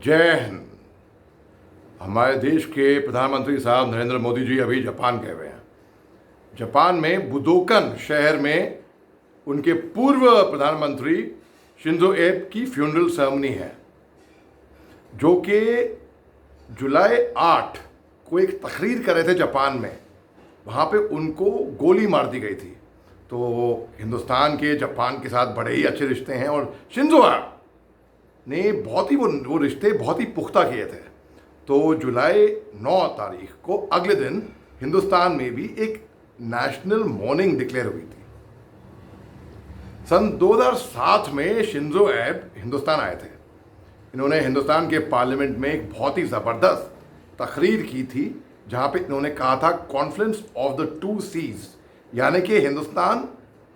जय हिंद। हमारे देश के प्रधानमंत्री साहब नरेंद्र मोदी जी अभी जापान गए हुए हैं। जापान में बुदोकन शहर में उनके पूर्व प्रधानमंत्री शिंजो एब की फ्यूनरल सेरेमनी है, जो कि जुलाई 8 को एक तकरीर कर रहे थे जापान में। वहाँ पे उनको गोली मार दी गई थी। तो हिंदुस्तान के जापान के साथ बड़े ही अच्छे रिश्ते हैं और शिंजो एब ने बहुत ही वो रिश्ते बहुत ही पुख्ता किए थे। तो जुलाई 9 तारीख को अगले दिन हिंदुस्तान में भी एक नेशनल मॉर्निंग डिक्लेयर हुई थी। सन 2007 में शिंजो एब हिंदुस्तान आए थे। इन्होंने हिंदुस्तान के पार्लियामेंट में एक बहुत ही ज़बरदस्त तकरीर की थी, जहाँ पे इन्होंने कहा था confluence of the two seas, यानी कि हिंदुस्तान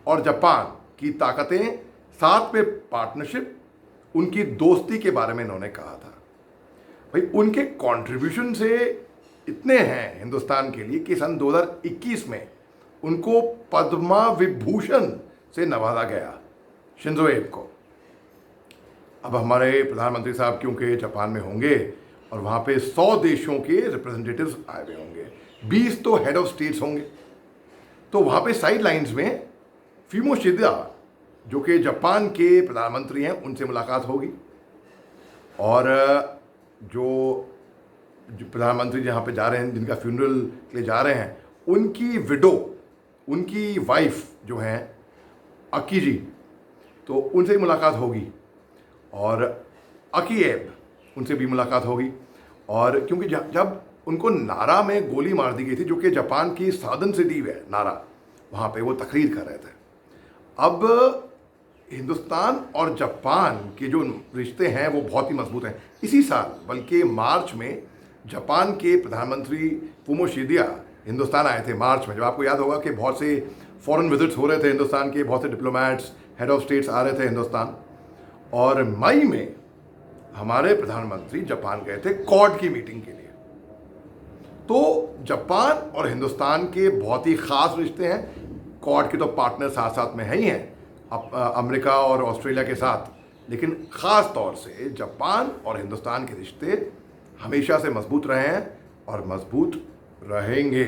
और जापान की ताकतें साथ में पार्टनरशिप, उनकी दोस्ती के बारे में इन्होंने कहा था। भाई उनके कंट्रीब्यूशन से इतने हैं हिंदुस्तान के लिए कि सन 2021 में उनको पद्म विभूषण से नवाजा गया, शिंजो एब को। अब हमारे प्रधानमंत्री साहब क्योंकि जापान में होंगे और वहाँ पे 100 देशों के रिप्रेजेंटेटिव्स आए हुए होंगे, 20 तो हेड ऑफ स्टेट्स होंगे। तो वहाँ पे साइड लाइन्स में फुमियो किशिदा, जो कि जापान के प्रधानमंत्री हैं, उनसे मुलाकात होगी। और जो प्रधानमंत्री जहाँ पे जा रहे हैं, जिनका फ्यूनरल के लिए जा रहे हैं, उनकी विडो, उनकी वाइफ जो हैं अकी जी, तो उनसे मुलाकात होगी। और अकी एब, उनसे भी मुलाकात होगी। और क्योंकि जब उनको नारा में गोली मार दी गई थी, जो कि जापान की साउदर्न सिटी है नारा, वहाँ पे वो तकरीर कर रहे थे। अब हिंदुस्तान और जापान के जो रिश्ते हैं वो बहुत ही मजबूत हैं। इसी साल बल्कि मार्च में जापान के प्रधानमंत्री फुमियो किशिदा हिंदुस्तान आए थे मार्च में। जब आपको याद होगा कि बहुत से फॉरेन विजिट्स हो रहे थे हिंदुस्तान के, बहुत से डिप्लोमेट्स, हेड ऑफ स्टेट्स आ रहे थे हिंदुस्तान। और मई में हमारे प्रधानमंत्री जापान गए थे क्वाड की मीटिंग के लिए। तो जापान और हिंदुस्तान के बहुत ही ख़ास रिश्ते हैं। क्वाड के तो पार्टनर साथ साथ में है ही हैं, अमेरिका और ऑस्ट्रेलिया के साथ, लेकिन ख़ास तौर से जापान और हिंदुस्तान के रिश्ते हमेशा से मजबूत रहे हैं और मजबूत रहेंगे।